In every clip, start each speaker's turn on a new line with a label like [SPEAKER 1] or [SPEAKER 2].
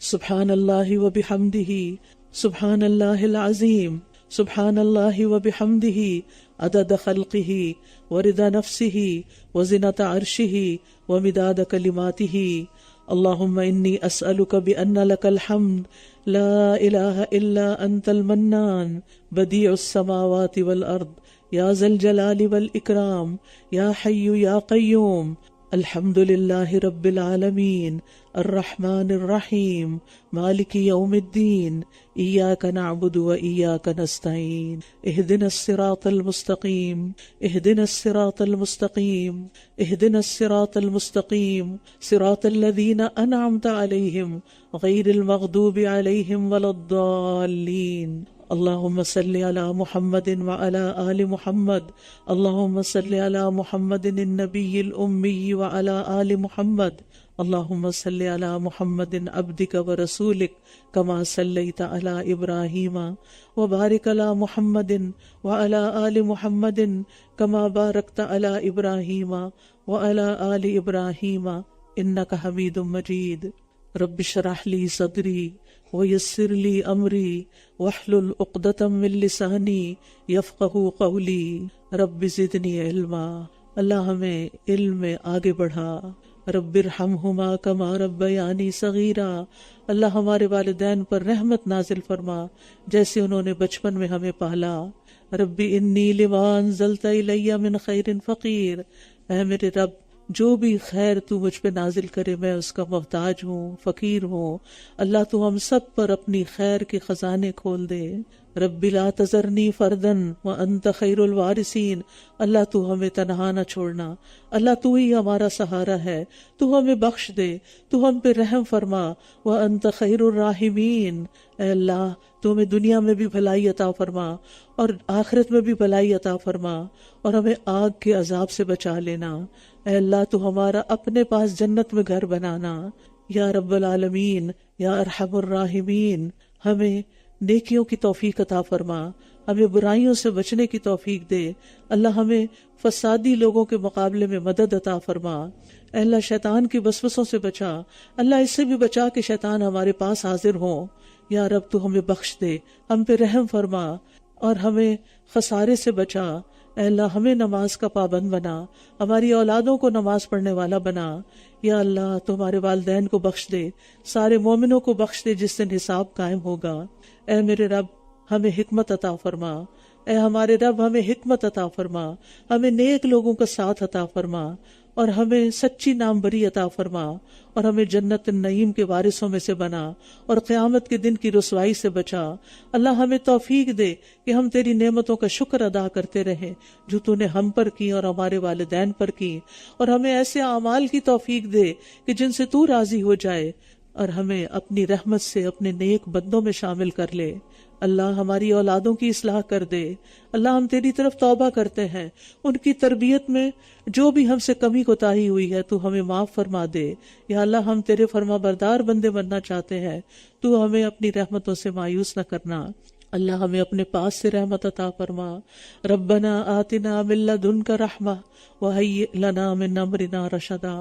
[SPEAKER 1] سبحان اللہ وبحمدہ سبحان اللہ العظیم سبحان اللہ وبحمدہ عدد خلقہ ورضا نفسہ وزنۃ عرشہ ومداد کلماتہ اللہم انی اسألک بأن لک الحمد لا الہ الا انت المنان بدیع السماوات والارض یا ذا الجلال والاکرام یا حی یا قیوم الحمد للہ رب العالمین الرحمن الرحیم مالک یوم الدین ایاک نعبد و ایاک نستعین اہدنا الصراط المستقیم اہدنا الصراط المستقیم اہدنا الصراط المستقیم صراط الذین انعمت علیہم غیر المغضوب علیہم ولا الضالین اللہم صلی علی محمد وعلی آل محمد اللہم صلی علی محمد النبی الامی وعلی آل محمد اللہم صلی علی محمد عبدک ورسولک کما صلیت علی ابراہیم وبارک علی محمد وعلی آل محمد کما بارکت علی ابراہیم وعلی آل ابراہیم انک حمید مجید رب اشرح لی صدری ویسر لی امری واحلل عقدۃ من لسانی یفقہوا قولی رب زدنی علما اللہ ہمیں علم میں آگے بڑھا رب ارحمہما کما ربیانی صغیرا اللہ ہمارے والدین پر رحمت نازل فرما جیسے انہوں نے بچپن میں ہمیں پالا رب انی لما انزلت الی من خیر فقیر اے میرے رب جو بھی خیر تو مجھ پہ نازل کرے میں اس کا محتاج ہوں فقیر ہوں اللہ تو ہم سب پر اپنی خیر کے خزانے کھول دے رب لا تذرنی فردن وانت خیر الوارثین اللہ تو ہمیں تنہا نہ چھوڑنا اللہ تو ہی ہمارا سہارا ہے تو ہمیں بخش دے تو ہم پہ رحم فرما وانت خیر الراحمین اے اللہ تو ہمیں دنیا میں بھی بھلائی عطا فرما اور آخرت میں بھی بھلائی عطا فرما اور ہمیں آگ کے عذاب سے بچا لینا اے اللہ تو ہمارا اپنے پاس جنت میں گھر بنانا یا رب العالمین یا ارحم الراحمین ہمیں نیکیوں کی توفیق عطا فرما ہمیں برائیوں سے بچنے کی توفیق دے اللہ ہمیں فسادی لوگوں کے مقابلے میں مدد عطا فرما اے اللہ شیطان کی وسوسوں سے بچا اللہ اس سے بھی بچا کہ شیطان ہمارے پاس حاضر ہوں یا رب تو ہمیں بخش دے ہم پہ رحم فرما اور ہمیں خسارے سے بچا اے اللہ ہمیں نماز کا پابند بنا ہماری اولادوں کو نماز پڑھنے والا بنا یا اللہ تو ہمارے والدین کو بخش دے سارے مومنوں کو بخش دے جس دن حساب قائم ہوگا اے میرے رب ہمیں حکمت عطا فرما اے ہمارے رب ہمیں حکمت عطا فرما ہمیں نیک لوگوں کا ساتھ عطا فرما اور ہمیں سچی نام بری عطا فرما اور ہمیں جنت النعیم کے وارثوں میں سے بنا اور قیامت کے دن کی رسوائی سے بچا اللہ ہمیں توفیق دے کہ ہم تیری نعمتوں کا شکر ادا کرتے رہیں جو تو نے ہم پر کی اور ہمارے والدین پر کی اور ہمیں ایسے اعمال کی توفیق دے کہ جن سے تو راضی ہو جائے اور ہمیں اپنی رحمت سے اپنے نیک بندوں میں شامل کر لے اللہ ہماری اولادوں کی اصلاح کر دے اللہ ہم تیری طرف توبہ کرتے ہیں ان کی تربیت میں جو بھی ہم سے کمی کوتاہی ہوئی ہے تو ہمیں معاف فرما دے یا اللہ ہم تیرے فرما بردار بندے بننا چاہتے ہیں تو ہمیں اپنی رحمتوں سے مایوس نہ کرنا اللہ ہمیں اپنے پاس سے رحمت عطا فرما ربنا آتنا من لدنک رحمہ وہیئ لنا من امرنا رشدا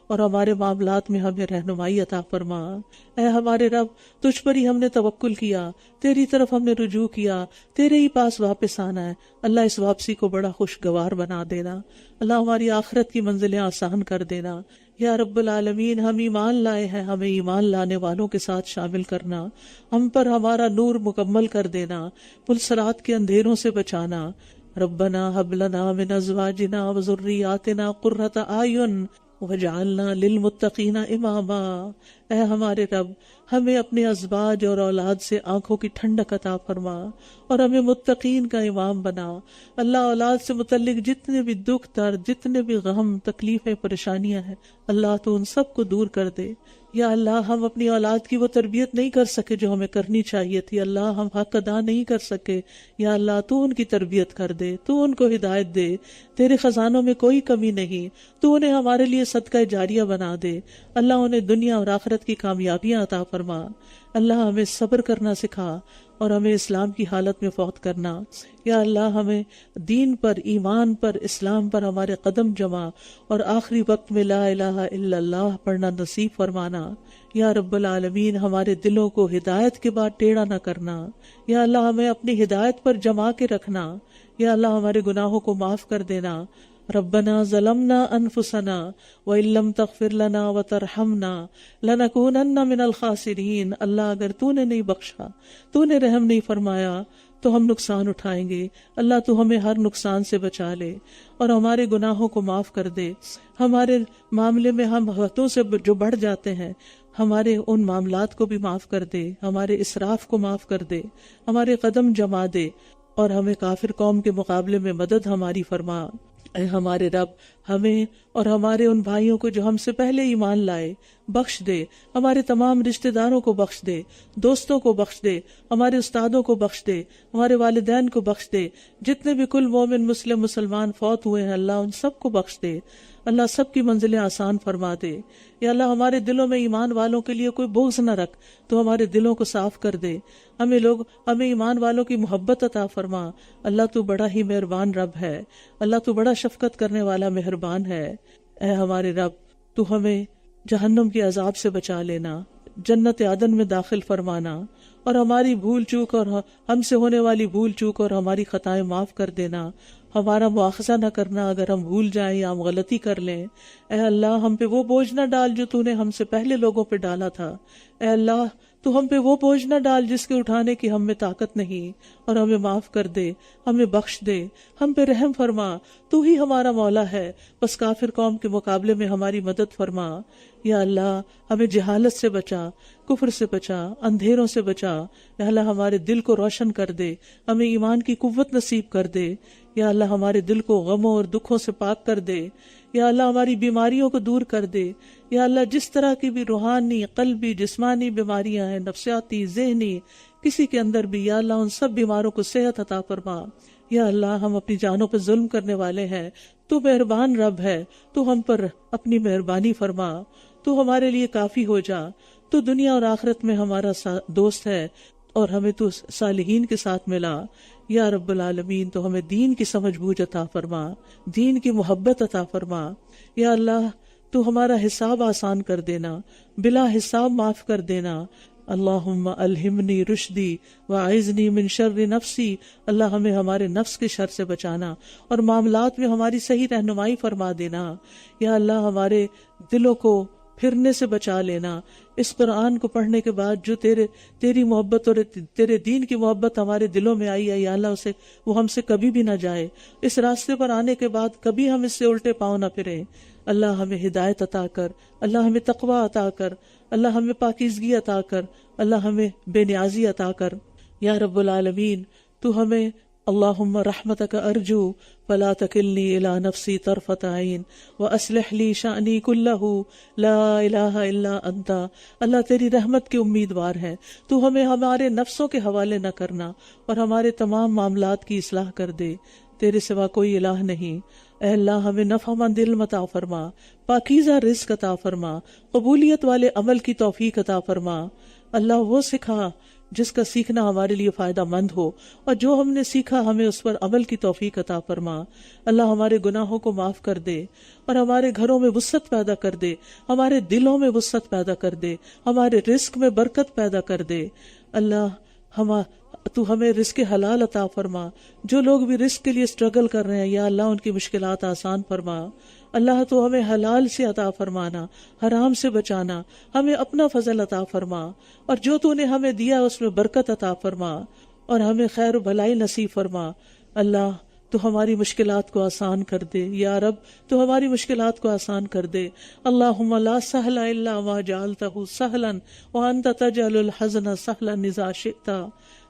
[SPEAKER 1] اور ہمارے معاملات میں ہمیں رہنمائی عطا فرما اے ہمارے رب تجھ پر ہی ہم نے توکل کیا تیری طرف ہم نے رجوع کیا تیرے ہی پاس واپس آنا ہے اللہ اس واپسی کو بڑا خوشگوار بنا دینا اللہ ہماری آخرت کی منزلیں آسان کر دینا یا رب العالمین ہم ایمان لائے ہیں ہمیں ایمان لانے والوں کے ساتھ شامل کرنا ہم پر ہمارا نور مکمل کر دینا پلسرات کے اندھیروں سے بچانا ربنا هب لنا من ازواجنا وذریاتنا قرۃ اعین وجعلنا للمتقین اماما اے ہمارے رب ہمیں اپنے ازواج اور اولاد سے آنکھوں کی ٹھنڈک عطا فرما اور ہمیں متقین کا امام بنا اللہ اولاد سے متعلق جتنے بھی دکھ درد جتنے بھی غم تکلیفیں پریشانیاں ہیں اللہ تو ان سب کو دور کر دے یا اللہ ہم اپنی اولاد کی وہ تربیت نہیں کر سکے جو ہمیں کرنی چاہیے تھی اللہ ہم حق ادا نہیں کر سکے یا اللہ تو ان کی تربیت کر دے تو ان کو ہدایت دے تیرے خزانوں میں کوئی کمی نہیں تو انہیں ہمارے لیے صدقہ جاریہ بنا دے اللہ انہیں دنیا اور آخرت محنت کی کامیابیاں عطا فرما۔ اللہ ہمیں صبر کرنا سکھا اور ہمیں اسلام کی حالت میں فوت کرنا۔ یا اللہ ہمیں دین پر، ایمان پر، اسلام پر ہمارے قدم جما اور آخری وقت میں لا الہ الا اللہ پڑھنا نصیب فرمانا۔ یا رب العالمین ہمارے دلوں کو ہدایت کے بعد ٹیڑھا نہ کرنا۔ یا اللہ ہمیں اپنی ہدایت پر جما کے رکھنا۔ یا اللہ ہمارے گناہوں کو معاف کر دینا۔ ربنا ظلمنا انفسنا وان لم تغفر لنا وترحمنا لنکونن من الخاسرین۔ اللہ اگر تو نے نہیں بخشا، تو نے رحم نہیں فرمایا تو ہم نقصان اٹھائیں گے۔ اللہ تو ہمیں ہر نقصان سے بچا لے اور ہمارے گناہوں کو معاف کر دے۔ ہمارے معاملے میں ہم حدوں سے جو بڑھ جاتے ہیں، ہمارے ان معاملات کو بھی معاف کر دے، ہمارے اسراف کو معاف کر دے، ہمارے قدم جما دے اور ہمیں کافر قوم کے مقابلے میں مدد ہماری فرما۔ اے ہمارے رب، ہمیں اور ہمارے ان بھائیوں کو جو ہم سے پہلے ایمان لائے بخش دے، ہمارے تمام رشتہ داروں کو بخش دے، دوستوں کو بخش دے، ہمارے استادوں کو بخش دے، ہمارے والدین کو بخش دے، جتنے بھی کل مومن مسلمان فوت ہوئے ہیں اللہ ان سب کو بخش دے۔ اللہ سب کی منزلیں آسان فرما دے۔ یا اللہ ہمارے دلوں میں ایمان والوں کے لیے کوئی بغض نہ رکھ، تو ہمارے دلوں کو صاف کر دے۔ ہمیں ایمان والوں کی محبت عطا فرما۔ اللہ تو بڑا ہی مہربان رب ہے، اللہ تو بڑا شفقت کرنے والا مہربان ہے۔ اے ہمارے رب، تو ہمیں جہنم کے عذاب سے بچا لینا، جنت عدن میں داخل فرمانا اور ہماری بھول چوک اور ہم سے ہونے والی بھول چوک اور ہماری خطائیں معاف کر دینا۔ ہمارا مواخذہ نہ کرنا اگر ہم بھول جائیں یا ہم غلطی کر لیں۔ اے اللہ ہم پہ وہ بوجھ نہ ڈال جو تو نے ہم سے پہلے لوگوں پہ ڈالا تھا۔ اے اللہ تو ہم پہ وہ بوجھ نہ ڈال جس کے اٹھانے کی ہم میں طاقت نہیں، اور ہمیں معاف کر دے، ہمیں بخش دے، ہم پہ رحم فرما۔ تو ہی ہمارا مولا ہے، بس کافر قوم کے مقابلے میں ہماری مدد فرما۔ یا اللہ ہمیں جہالت سے بچا، کفر سے بچا، اندھیروں سے بچا۔ یا اللہ ہمارے دل کو روشن کر دے، ہمیں ایمان کی قوت نصیب کر دے۔ یا اللہ ہمارے دل کو غموں اور دکھوں سے پاک کر دے۔ یا اللہ ہماری بیماریوں کو دور کر دے۔ یا اللہ جس طرح کی بھی روحانی، قلبی، جسمانی بیماریاں ہیں، نفسیاتی، ذہنی، کسی کے اندر بھی، یا اللہ ان سب بیماروں کو صحت عطا فرما۔ یا اللہ ہم اپنی جانوں پر ظلم کرنے والے ہیں، تو مہربان رب ہے، تو ہم پر اپنی مہربانی فرما، تو ہمارے لیے کافی ہو جا، تو دنیا اور آخرت میں ہمارا دوست ہے اور ہمیں تو صالحین کے ساتھ ملا۔ یا رب العالمین تو ہمیں دین کی سمجھ بوجھ عطا فرما، دین کی محبت عطا فرما۔ یا اللہ تو ہمارا حساب آسان کر دینا، بلا حساب معاف کر دینا۔ اللہم الہمنی رشدی واعذنی من شر نفسی۔ اللہ ہمیں ہمارے نفس کے شر سے بچانا اور معاملات میں ہماری صحیح رہنمائی فرما دینا۔ یا اللہ ہمارے دلوں کو پھرنے سے بچا لینا۔ اس قرآن کو پڑھنے کے بعد جو تیری محبت اور تیرے دین کی محبت ہمارے دلوں میں آئی ہے، یا اللہ وہ ہم سے کبھی بھی نہ جائے۔ اس راستے پر آنے کے بعد کبھی ہم اس سے الٹے پاؤں نہ پھریں۔ اللہ ہمیں ہدایت عطا کر، اللہ ہمیں تقوی عطا کر، اللہ ہمیں پاکیزگی عطا کر، اللہ ہمیں بے نیازی عطا کر۔ یا رب العالمین تو ہمیں اللہم رحمتک ارجو فلا تکلنی الی نفسی طرفۃ عین واصلح لی شأنی کلہ لا الہ الا انت۔ اللہ تیری رحمت کے امیدوار ہیں، تو ہمیں ہمارے نفسوں کے حوالے نہ کرنا اور ہمارے تمام معاملات کی اصلاح کر دے۔ تیرے سوا کوئی الہ نہیں۔ اے اللہ ہمیں نفع مند علم عطا فرما، پاکیزہ رزق عطا فرما، قبولیت والے عمل کی توفیق عطا فرما۔ اللہ وہ سکھا جس کا سیکھنا ہمارے لیے فائدہ مند ہو، اور جو ہم نے سیکھا ہمیں اس پر عمل کی توفیق عطا فرما۔ اللہ ہمارے گناہوں کو معاف کر دے اور ہمارے گھروں میں وسعت پیدا کر دے، ہمارے دلوں میں وسعت پیدا کر دے، ہمارے رزق میں برکت پیدا کر دے۔ اللہ تو ہمیں رزق حلال عطا فرما۔ جو لوگ بھی رزق کے لیے اسٹرگل کر رہے ہیں، یا اللہ ان کی مشکلات آسان فرما۔ اللہ تو ہمیں حلال سے عطا فرمانا، حرام سے بچانا، ہمیں اپنا فضل عطا فرما، اور جو تو نے ہمیں دیا اس میں برکت عطا فرما اور ہمیں خیر و بھلائی نصیب فرما۔ اللہ تو ہماری مشکلات کو آسان کر دے، یا رب تو ہماری مشکلات کو آسان کر دے۔ اللہم لا سہل الا ما جعلتہ سہلا وانت تجعل الحزن سہلا اذا شئت۔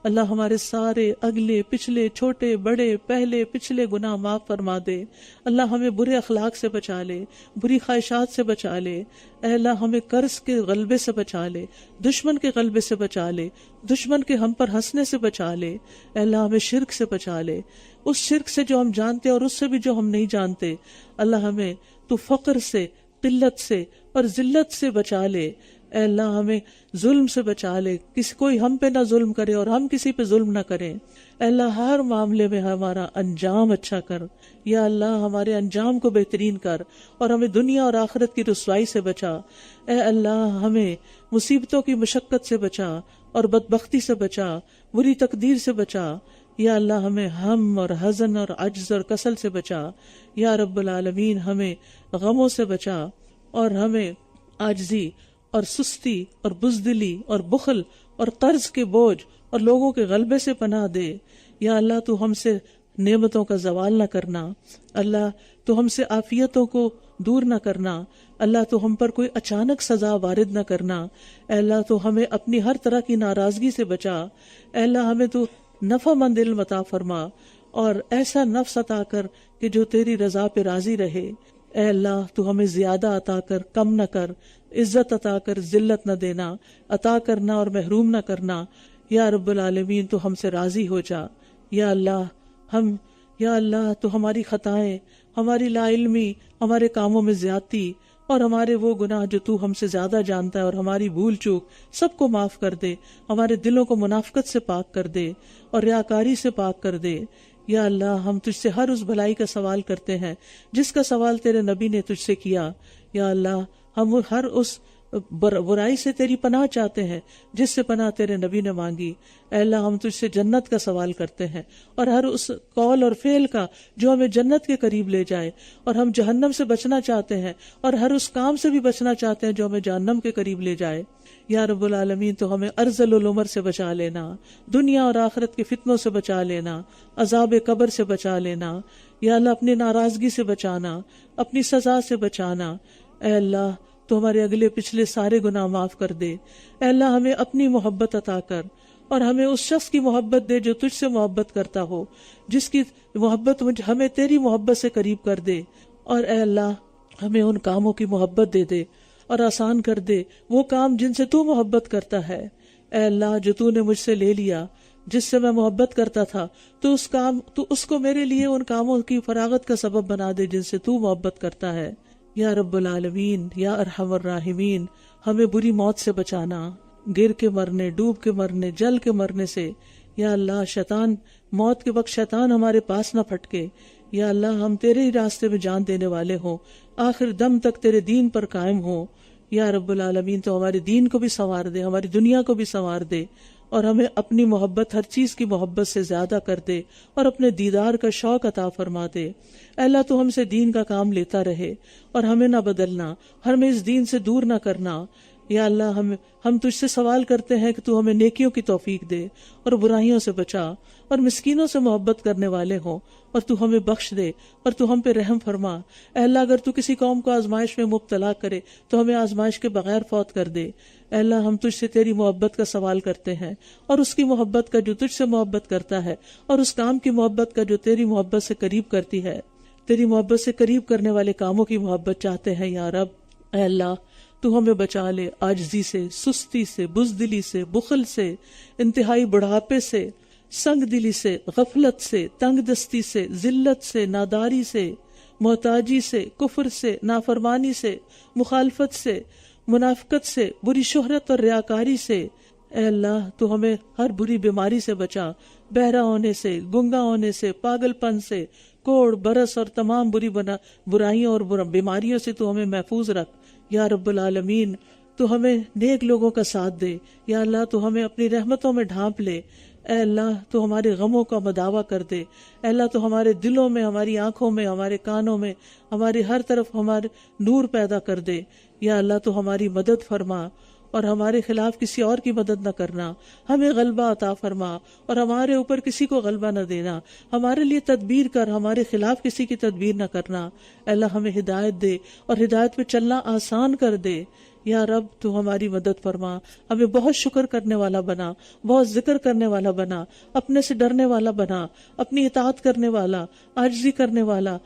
[SPEAKER 1] اللہ ہمارے سارے اگلے پچھلے چھوٹے بڑے پہلے پچھلے گناہ معاف فرما دے۔ اللہ ہمیں برے اخلاق سے بچا لے، بری خواہشات سے بچا لے۔ اے اللہ ہمیں قرض کے غلبے سے بچا لے، دشمن کے غلبے سے بچا لے، دشمن کے ہم پر ہنسنے سے بچا لے۔ اے اللہ ہمیں شرک سے بچا لے، اس شرک سے جو ہم جانتے اور اس سے بھی جو ہم نہیں جانتے۔ اللہ ہمیں تو فقر سے، قلت سے اور ذلت سے بچا لے۔ اے اللہ ہمیں ظلم سے بچا لے، کوئی ہم پہ نہ ظلم کرے اور ہم کسی پہ ظلم نہ کریں۔ اے اللہ ہر معاملے میں ہمارا انجام اچھا کر، یا اللہ ہمارے انجام کو بہترین کر اور ہمیں دنیا اور آخرت کی رسوائی سے بچا۔ اے اللہ ہمیں مصیبتوں کی مشقت سے بچا اور بدبختی سے بچا، بری تقدیر سے بچا۔ یا اللہ ہمیں ہم اور حزن اور عجز اور کسل سے بچا۔ یا رب العالمین ہمیں غموں سے بچا اور ہمیں عاجزی اور سستی اور بزدلی اور بخل اور قرض کے بوجھ اور لوگوں کے غلبے سے پناہ دے۔ یا اللہ تو ہم سے نعمتوں کا زوال نہ کرنا، اللہ تو ہم سے عافیتوں کو دور نہ کرنا، اللہ تو ہم پر کوئی اچانک سزا وارد نہ کرنا۔ اے اللہ تو ہمیں اپنی ہر طرح کی ناراضگی سے بچا۔ اے اللہ ہمیں تو نفع مند علم عطا فرما اور ایسا نفس عطا کر کہ جو تیری رضا پہ راضی رہے۔ اے اللہ تو ہمیں زیادہ عطا کر، کم نہ کر، عزت عطا کر، ذلت نہ دینا، عطا کرنا اور محروم نہ کرنا۔ یا رب العالمین تو ہم سے راضی ہو جا۔ یا اللہ تو ہماری خطائیں، ہماری لا علمی، ہمارے کاموں میں زیادتی اور ہمارے وہ گناہ جو تو ہم سے زیادہ جانتا ہے اور ہماری بھول چوک سب کو معاف کر دے، ہمارے دلوں کو منافقت سے پاک کر دے اور ریاکاری سے پاک کر دے۔ یا اللہ ہم تجھ سے ہر اس بھلائی کا سوال کرتے ہیں جس کا سوال تیرے نبی نے تجھ سے کیا۔ یا اللہ ہم ہر اس برائی سے تیری پناہ چاہتے ہیں جس سے پناہ تیرے نبی نے مانگی۔ اے اللہ ہم تجھ سے جنت کا سوال کرتے ہیں اور ہر اس قول اور فعل کا جو ہمیں جنت کے قریب لے جائے، اور ہم جہنم سے بچنا چاہتے ہیں اور ہر اس کام سے بھی بچنا چاہتے ہیں جو ہمیں جہنم کے قریب لے جائے۔ یا رب العالمین تو ہمیں ارذل العمر سے بچا لینا، دنیا اور آخرت کے فتنوں سے بچا لینا، عذاب قبر سے بچا لینا۔ یا اللہ اپنی ناراضگی سے بچانا، اپنی سزا سے بچانا۔ اے اللہ تو ہمارے اگلے پچھلے سارے گناہ معاف کر دے۔ اے اللہ ہمیں اپنی محبت عطا کر اور ہمیں اس شخص کی محبت دے جو تجھ سے محبت کرتا ہو، جس کی محبت ہمیں تیری محبت سے قریب کر دے۔ اور اے اللہ ہمیں ان کاموں کی محبت دے دے اور آسان کر دے وہ کام جن سے تو محبت کرتا ہے۔ اے اللہ جو تو نے مجھ سے لے لیا، جس سے میں محبت کرتا تھا، تو اس کو میرے لیے ان کاموں کی فراغت کا سبب بنا دے جن سے تو محبت کرتا ہے۔ یا رب العالمین یا ارحم الراحمین ہمیں بری موت سے بچانا، گر کے مرنے، ڈوب کے مرنے، جل کے مرنے سے۔ یا اللہ شیطان موت کے وقت شیطان ہمارے پاس نہ پھٹکے۔ یا اللہ ہم تیرے ہی راستے میں جان دینے والے ہوں، آخر دم تک تیرے دین پر قائم ہوں۔ یا رب العالمین تو ہمارے دین کو بھی سنوار دے، ہماری دنیا کو بھی سنوار دے اور ہمیں اپنی محبت ہر چیز کی محبت سے زیادہ کر دے اور اپنے دیدار کا شوق عطا فرما دے۔ اے اللہ تو ہم سے دین کا کام لیتا رہے اور ہمیں نہ بدلنا، ہمیں اس دین سے دور نہ کرنا۔ یا اللہ ہم تجھ سے سوال کرتے ہیں کہ تو ہمیں نیکیوں کی توفیق دے اور برائیوں سے بچا اور مسکینوں سے محبت کرنے والے ہوں، اور تو ہمیں بخش دے اور تو ہم پہ رحم فرما۔ اے اللہ اگر تو کسی قوم کو آزمائش میں مبتلا کرے تو ہمیں آزمائش کے بغیر فوت کر دے۔ اے اللہ ہم تجھ سے تیری محبت کا سوال کرتے ہیں اور اس کی محبت کا جو تجھ سے محبت کرتا ہے، اور اس کام کی محبت کا جو تیری محبت سے قریب کرتی ہے۔ تیری محبت سے قریب کرنے والے کاموں کی محبت چاہتے ہیں یا رب۔ اے اللہ تو ہمیں بچا لے عاجزی سے، سستی سے، بزدلی سے، بخل سے، انتہائی بڑھاپے سے، سنگ دلی سے، غفلت سے، تنگ دستی سے، ذلت سے، ناداری سے، محتاجی سے، کفر سے، نافرمانی سے، مخالفت سے، منافقت سے، بری شہرت اور ریاکاری سے۔ اے اللہ تو ہمیں ہر بری بیماری سے بچا، بہرا ہونے سے، گنگا ہونے سے، پاگل پن سے، کوڑ برس اور تمام برائیوں اور بیماریوں سے تو ہمیں محفوظ رکھ۔ یا رب العالمین تو ہمیں نیک لوگوں کا ساتھ دے۔ یا اللہ تو ہمیں اپنی رحمتوں میں ڈھانپ لے۔ اے اللہ تو ہمارے غموں کا مداوع کر دے۔ اے اللہ تو ہمارے دلوں میں، ہماری آنکھوں میں، ہمارے کانوں میں، ہماری ہر طرف ہمارے نور پیدا کر دے۔ یا اللہ تو ہماری مدد فرما اور ہمارے خلاف کسی اور کی مدد نہ کرنا، ہمیں غلبہ عطا فرما اور ہمارے اوپر کسی کو غلبہ نہ دینا، ہمارے لیے تدبیر کر، ہمارے خلاف کسی کی تدبیر نہ کرنا۔ اے اللہ ہمیں ہدایت دے اور ہدایت پہ چلنا آسان کر دے۔ یا رب تو ہماری مدد فرما، ہمیں بہت شکر کرنے والا بنا، بہت ذکر کرنے والا بنا، اپنے سے ڈرنے والا بنا، اپنی اطاعت کرنے والا، عاجزی کرنے والا،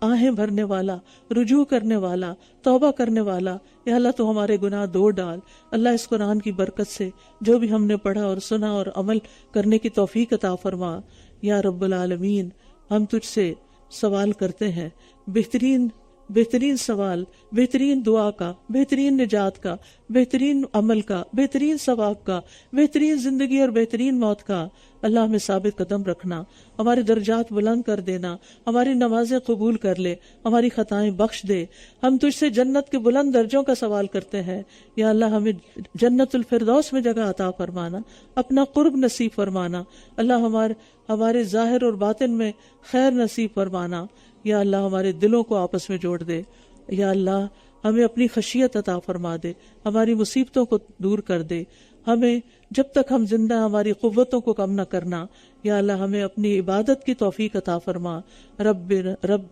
[SPEAKER 1] آہیں بھرنے والا، رجوع کرنے والا، توبہ کرنے والا۔ یا اللہ تو ہمارے گناہ دھو ڈال۔ اللہ اس قرآن کی برکت سے جو بھی ہم نے پڑھا اور سنا اور عمل کرنے کی توفیق عطا فرما۔ یا رب العالمین ہم تجھ سے سوال کرتے ہیں بہترین بہترین سوال، بہترین دعا کا، بہترین نجات کا، بہترین عمل کا، بہترین ثواب کا، بہترین زندگی اور بہترین موت کا اللہ ہمیں ثابت قدم رکھنا، ہمارے درجات بلند کر دینا، ہماری نمازیں قبول کر لے، ہماری خطائیں بخش دے۔ ہم تجھ سے جنت کے بلند درجوں کا سوال کرتے ہیں، یا اللہ ہمیں جنت الفردوس میں جگہ عطا فرمانا، اپنا قرب نصیب فرمانا، اللہ ہمارے ظاہر اور باطن میں خیر نصیب فرمانا، یا اللہ ہمارے دلوں کو آپس میں جوڑ دے، یا اللہ ہمیں اپنی خشیت عطا فرما دے، ہماری مصیبتوں کو دور کر دے، ہمیں جب تک ہم زندہ ہماری قوتوں کو کم نہ کرنا، یا اللہ ہمیں اپنی عبادت کی توفیق عطا فرما۔ رب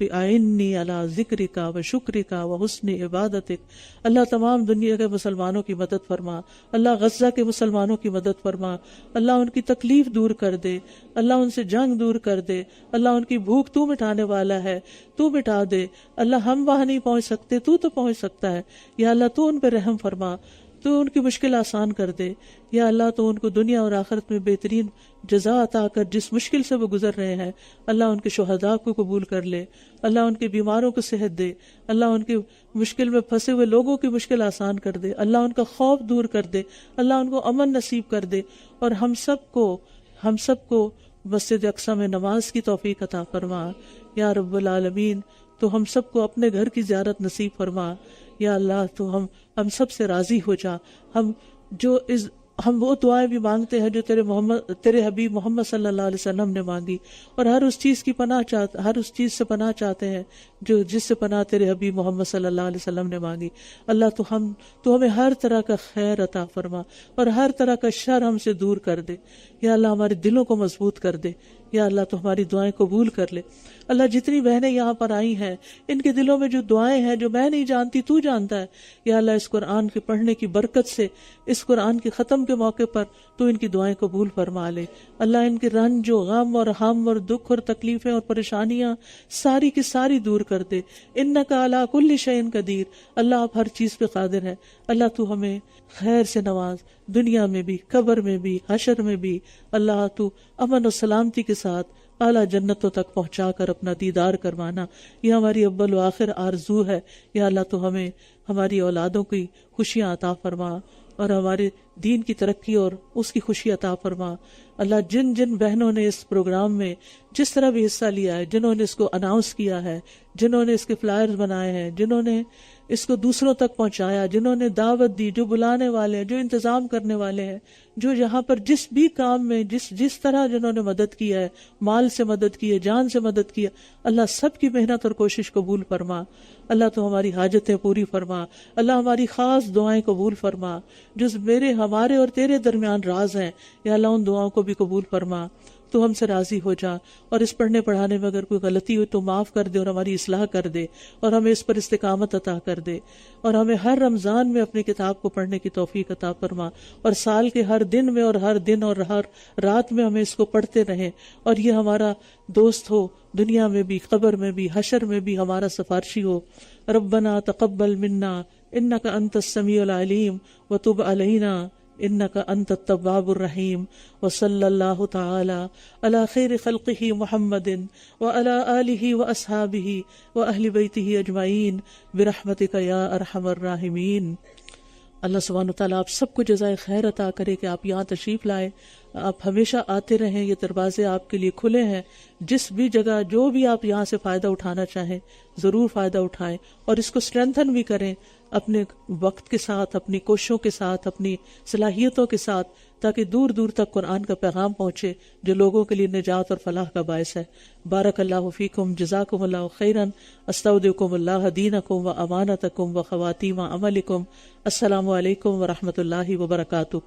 [SPEAKER 1] اعنی علی ذکرک و شکرک و حسن عبادتک۔ اللہ تمام دنیا کے مسلمانوں کی مدد فرما، اللہ غزہ کے مسلمانوں کی مدد فرما، اللہ ان کی تکلیف دور کر دے، اللہ ان سے جنگ دور کر دے، اللہ ان کی بھوک تو مٹانے والا ہے، تو مٹا دے، اللہ ہم وہاں نہیں پہنچ سکتے، تو پہنچ سکتا ہے، یا اللہ تو ان پہ رحم فرما، تو ان کی مشکل آسان کر دے، یا اللہ تو ان کو دنیا اور آخرت میں بہترین جزا عطا کر جس مشکل سے وہ گزر رہے ہیں، اللہ ان کے شہداء کو قبول کر لے، اللہ ان کے بیماروں کو صحت دے، اللہ ان کے مشکل میں پھنسے ہوئے لوگوں کی مشکل آسان کر دے، اللہ ان کا خوف دور کر دے، اللہ ان کو امن نصیب کر دے، اور ہم سب کو مسجد اقصی میں نماز کی توفیق عطا فرما یا رب العالمین۔ تو ہم سب کو اپنے گھر کی زیارت نصیب فرما یا اللہ، تو ہم سب سے راضی ہو جا۔ ہم وہ دعائیں بھی مانگتے ہیں جو تیرے حبیب محمد صلی اللہ علیہ وسلم نے مانگی، اور ہر اس چیز سے پناہ چاہتے ہیں جس سے پناہ تیرے حبیب محمد صلی اللہ علیہ وسلم نے مانگی۔ اللہ تو ہمیں ہر طرح کا خیر عطا فرما اور ہر طرح کا شر ہم سے دور کر دے، یا اللہ ہمارے دلوں کو مضبوط کر دے، یا اللہ تو ہماری دعائیں قبول کر لے۔ اللہ جتنی بہنیں یہاں پر آئی ہیں، ان کے دلوں میں جو دعائیں ہیں جو میں نہیں جانتی تو جانتا ہے، یا اللہ اس قرآن کے پڑھنے کی برکت سے، اس قرآن کے ختم کے موقع پر تو ان کی دعائیں قبول فرما لے۔ اللہ ان کے رنج و غم اور ہم اور دکھ اور تکلیفیں اور پریشانیاں ساری کی ساری دور کر دے۔ انک علی کل شیء قدیر، اللہ آپ ہر چیز پہ قادر ہے۔ اللہ تو ہمیں خیر سے نواز، دنیا میں بھی، قبر میں بھی، حشر میں بھی۔ اللہ تو امن و سلامتی کے ساتھ اعلیٰ جنتوں تک پہنچا کر اپنا دیدار کروانا، یہ ہماری اول و آخر آرزو ہے۔ یا اللہ تو ہمیں ہماری اولادوں کی خوشیاں عطا فرما اور ہمارے دین کی ترقی اور اس کی خوشی عطا فرما۔ اللہ جن بہنوں نے اس پروگرام میں جس طرح بھی حصہ لیا ہے، جنہوں نے اس کو اناؤنس کیا ہے، جنہوں نے اس کے فلائرز بنائے ہیں، جنہوں نے اس کو دوسروں تک پہنچایا، جنہوں نے دعوت دی، جو بلانے والے ہیں، جو انتظام کرنے والے ہیں، جو یہاں پر جس بھی کام میں جس طرح جنہوں نے مدد کی ہے، مال سے مدد کی ہے، جان سے مدد کی ہے، اللہ سب کی محنت اور کوشش قبول فرما۔ اللہ تو ہماری حاجتیں پوری فرما، اللہ ہماری خاص دعائیں قبول فرما جو ہمارے اور تیرے درمیان راز ہیں، یا اللہ ان دعاؤں کو بھی قبول فرما۔ تو ہم سے راضی ہو جا، اور اس پڑھنے پڑھانے میں اگر کوئی غلطی ہوئی تو معاف کر دے اور ہماری اصلاح کر دے، اور ہمیں اس پر استقامت عطا کر دے، اور ہمیں ہر رمضان میں اپنی کتاب کو پڑھنے کی توفیق عطا فرما، اور سال کے ہر دن میں اور ہر دن اور ہر رات میں ہمیں اس کو پڑھتے رہیں، اور یہ ہمارا دوست ہو، دنیا میں بھی، قبر میں بھی، حشر میں بھی ہمارا سفارشی ہو۔ ربنا تقبل منا انک انت السمیع العلیم وتب علینا انک انت التواب الرحیم، وصلی اللہ تعالی علی خیر خلقہ محمد وعلی آلہ واصحابہ واہل بیتہ اجمعین برحمتک یا ارحم الراحمین۔ اللہ سبحانہ وتعالیٰ آپ سب کو جزائے خیر عطا کرے کہ آپ یہاں تشریف لائے، آپ ہمیشہ آتے رہیں، یہ دروازے آپ کے لیے کھلے ہیں۔ جس بھی جگہ جو بھی آپ یہاں سے فائدہ اٹھانا چاہیں ضرور فائدہ اٹھائیں، اور اس کو اسٹرینتھن بھی کریں اپنے وقت کے ساتھ، اپنی کوششوں کے ساتھ، اپنی صلاحیتوں کے ساتھ، تاکہ دور دور تک قرآن کا پیغام پہنچے جو لوگوں کے لیے نجات اور فلاح کا باعث ہے۔ بارک اللہ فیکم، جزاکم اللہ خیرا، استودعکم اللہ دینکم و امانتکم و خواتیم عملکم۔ السلام علیکم ورحمۃ اللہ وبرکاتہ۔